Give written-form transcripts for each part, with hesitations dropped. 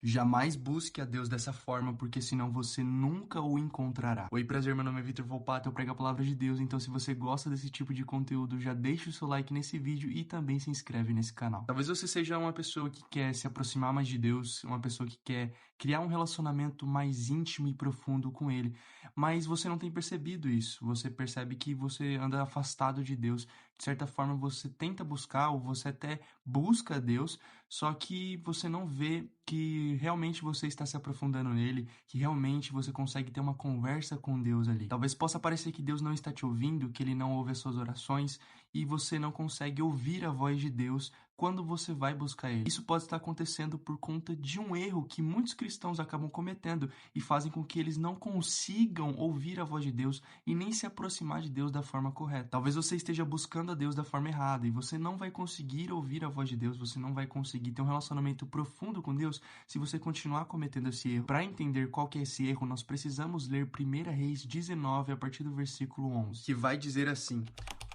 Jamais busque a Deus dessa forma, porque senão você nunca o encontrará. Oi, prazer, meu nome é Vitor Volpato, eu prego a palavra de Deus, então se você gosta desse tipo de conteúdo, já deixa o seu like nesse vídeo e também se inscreve nesse canal. Talvez você seja uma pessoa que quer se aproximar mais de Deus, uma pessoa que quer criar um relacionamento mais íntimo e profundo com Ele, mas você não tem percebido isso, você percebe que você anda afastado de Deus, de certa forma você tenta buscar, ou você até busca Deus, só que você não vê que realmente você está se aprofundando nele, que realmente você consegue ter uma conversa com Deus ali. Talvez possa parecer que Deus não está te ouvindo, que ele não ouve as suas orações e você não consegue ouvir a voz de Deus quando você vai buscar ele. Isso pode estar acontecendo por conta de um erro que muitos cristãos acabam cometendo e fazem com que eles não consigam ouvir a voz de Deus e nem se aproximar de Deus da forma correta. Talvez você esteja buscando a Deus da forma errada e você não vai conseguir ouvir a voz de Deus, você não vai conseguir ter um relacionamento profundo com Deus se você continuar cometendo esse erro. Para entender qual que é esse erro, nós precisamos ler 1 Reis 19 a partir do versículo 11, que vai dizer assim: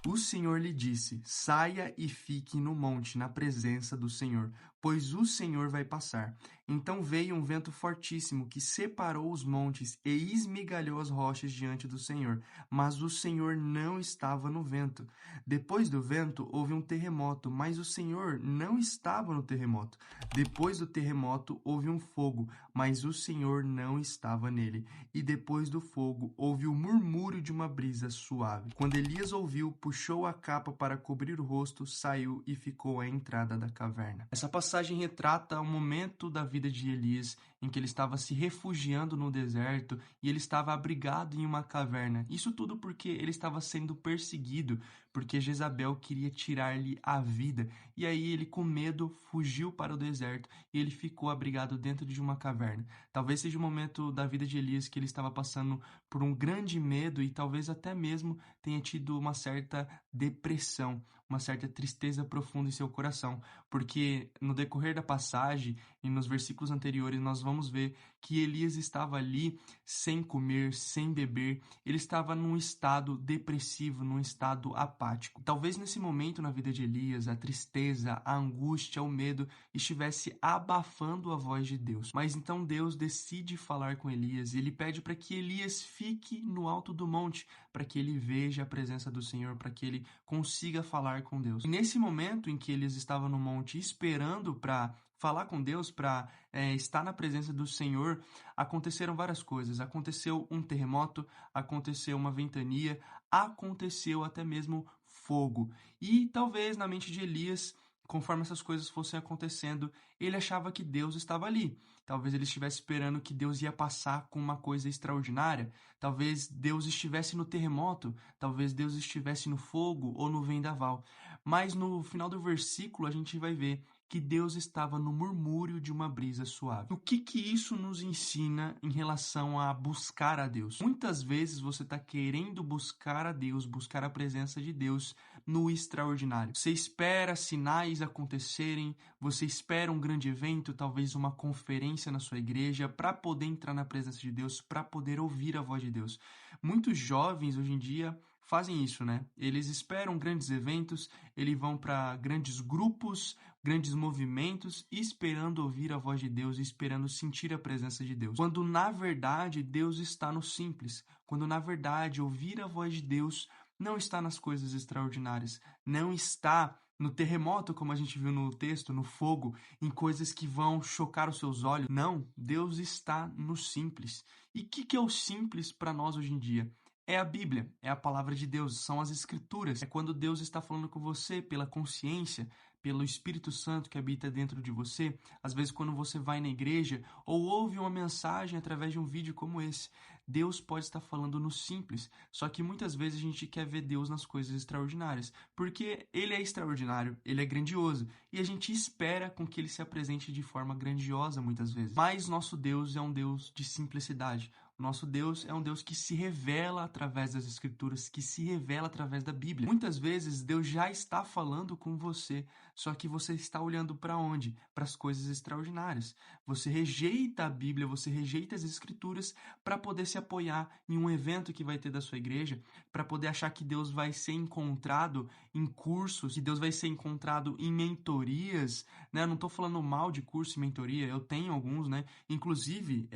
O Senhor lhe disse: saia e fique no monte, na presença do Senhor, pois o Senhor vai passar. Então veio um vento fortíssimo que separou os montes e esmigalhou as rochas diante do Senhor, mas o Senhor não estava no vento. Depois do vento houve um terremoto, mas o Senhor não estava no terremoto. Depois do terremoto houve um fogo, mas o Senhor não estava nele. E depois do fogo houve o murmúrio de uma brisa suave. Quando Elias ouviu, puxou a capa para cobrir o rosto, saiu e ficou à entrada da caverna. Essa passagem retrata o momento da vida de Elias em que ele estava se refugiando no deserto e ele estava abrigado em uma caverna. Isso tudo porque ele estava sendo perseguido, porque Jezabel queria tirar-lhe a vida. E aí ele, com medo, fugiu para o deserto e ele ficou abrigado dentro de uma caverna. Talvez seja o momento da vida de Elias que ele estava passando por um grande medo e talvez até mesmo tenha tido uma certa depressão, uma certa tristeza profunda em seu coração, porque no decorrer da passagem e nos versículos anteriores nós vamos ver que Elias estava ali sem comer, sem beber, ele estava num estado depressivo, num estado apático. Talvez nesse momento na vida de Elias a tristeza, a angústia, o medo estivesse abafando a voz de Deus. Mas então Deus decide falar com Elias e ele pede para que Elias fique no alto do monte, para que ele veja a presença do Senhor, para que ele consiga falar com Deus. E nesse momento em que Elias estava no monte esperando para falar com Deus, para estar na presença do Senhor, aconteceram várias coisas. Aconteceu um terremoto, aconteceu uma ventania, aconteceu até mesmo fogo. E talvez na mente de Elias, conforme essas coisas fossem acontecendo, ele achava que Deus estava ali. Talvez ele estivesse esperando que Deus ia passar com uma coisa extraordinária. Talvez Deus estivesse no terremoto, talvez Deus estivesse no fogo ou no vendaval. Mas no final do versículo a gente vai ver que Deus estava no murmúrio de uma brisa suave. O que isso nos ensina em relação a buscar a Deus? Muitas vezes você está querendo buscar a Deus, buscar a presença de Deus no extraordinário. Você espera sinais acontecerem, você espera um grande evento, talvez uma conferência na sua igreja, para poder entrar na presença de Deus, para poder ouvir a voz de Deus. Muitos jovens hoje em dia fazem isso, né? Eles esperam grandes eventos, eles vão para grandes grupos, grandes movimentos, esperando ouvir a voz de Deus, esperando sentir a presença de Deus. Quando na verdade Deus está no simples, quando na verdade ouvir a voz de Deus não está nas coisas extraordinárias, não está no terremoto, como a gente viu no texto, no fogo, em coisas que vão chocar os seus olhos. Não, Deus está no simples. E o que é o simples para nós hoje em dia? É a Bíblia, é a palavra de Deus, são as Escrituras. É quando Deus está falando com você pela consciência, pelo Espírito Santo que habita dentro de você. Às vezes, quando você vai na igreja ou ouve uma mensagem através de um vídeo como esse, Deus pode estar falando no simples. Só que muitas vezes a gente quer ver Deus nas coisas extraordinárias, porque Ele é extraordinário, Ele é grandioso, e a gente espera com que Ele se apresente de forma grandiosa muitas vezes. Mas nosso Deus é um Deus de simplicidade. Nosso Deus é um Deus que se revela através das Escrituras, que se revela através da Bíblia. Muitas vezes Deus já está falando com você, só que você está olhando para onde? Para as coisas extraordinárias. Você rejeita a Bíblia, você rejeita as Escrituras para poder se apoiar em um evento que vai ter da sua igreja, para poder achar que Deus vai ser encontrado em cursos, que Deus vai ser encontrado em mentorias, né? Eu não estou falando mal de curso e mentoria, eu tenho alguns, né? Inclusive,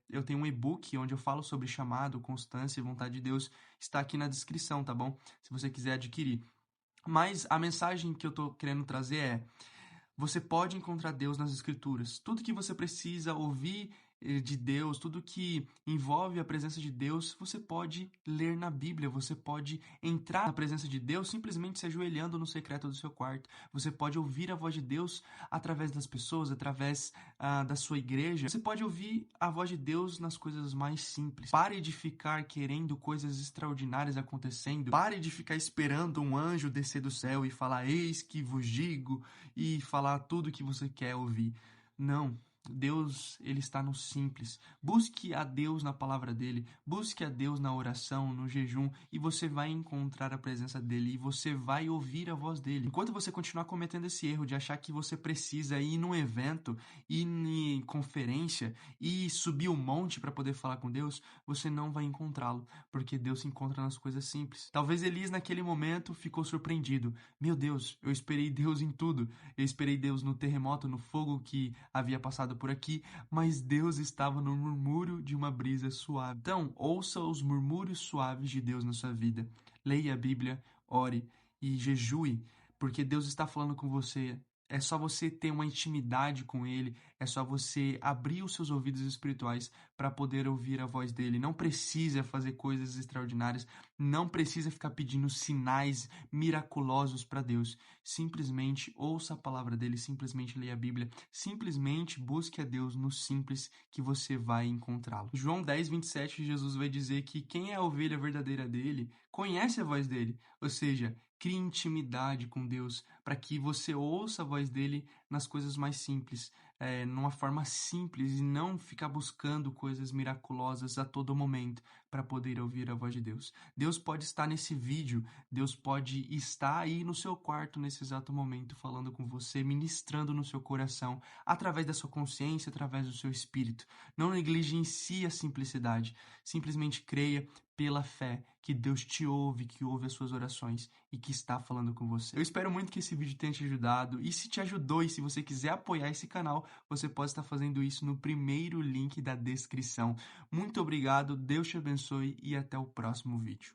eu tenho um e-book onde eu falo sobre chamado, constância e vontade de Deus, está aqui na descrição, tá bom? Se você quiser adquirir. Mas a mensagem que eu tô querendo trazer é: você pode encontrar Deus nas Escrituras. Tudo que você precisa ouvir de Deus, tudo que envolve a presença de Deus, você pode ler na Bíblia, você pode entrar na presença de Deus simplesmente se ajoelhando no secreto do seu quarto. Você pode ouvir a voz de Deus através das pessoas, através da sua igreja. Você pode ouvir a voz de Deus nas coisas mais simples. Pare de ficar querendo coisas extraordinárias acontecendo. Pare de ficar esperando um anjo descer do céu e falar: eis que vos digo, e falar tudo que você quer ouvir. Não. Deus, ele está no simples. Busque a Deus na palavra dele, busque a Deus na oração, no jejum, e você vai encontrar a presença dele, e você vai ouvir a voz dele. Enquanto você continuar cometendo esse erro de achar que você precisa ir num evento, ir em conferência, e subir um monte para poder falar com Deus, você não vai encontrá-lo, porque Deus se encontra nas coisas simples. Talvez Elias naquele momento ficou surpreendido. Meu Deus, eu esperei Deus em tudo. Eu esperei Deus no terremoto, no fogo que havia passado por aqui, mas Deus estava no murmúrio de uma brisa suave. Então, ouça os murmúrios suaves de Deus na sua vida. Leia a Bíblia, ore e jejue, porque Deus está falando com você. É só você ter uma intimidade com Ele, é só você abrir os seus ouvidos espirituais para poder ouvir a voz dele. Não precisa fazer coisas extraordinárias, não precisa ficar pedindo sinais miraculosos para Deus. Simplesmente ouça a palavra dele, simplesmente leia a Bíblia, simplesmente busque a Deus no simples que você vai encontrá-lo. João 10:27, Jesus vai dizer que quem é a ovelha verdadeira dele conhece a voz dele, ou seja, crie intimidade com Deus para que você ouça a voz dele nas coisas mais simples, numa forma simples, e não ficar buscando coisas miraculosas a todo momento para poder ouvir a voz de Deus. Deus pode estar nesse vídeo, Deus pode estar aí no seu quarto nesse exato momento falando com você, ministrando no seu coração, através da sua consciência, através do seu espírito. Não negligencie a simplicidade, simplesmente creia pela fé que Deus te ouve, que ouve as suas orações e que está falando com você. Eu espero muito que esse vídeo tenha te ajudado, e se te ajudou e se você quiser apoiar esse canal, você pode estar fazendo isso no primeiro link da descrição. Muito obrigado, Deus te abençoe e até o próximo vídeo.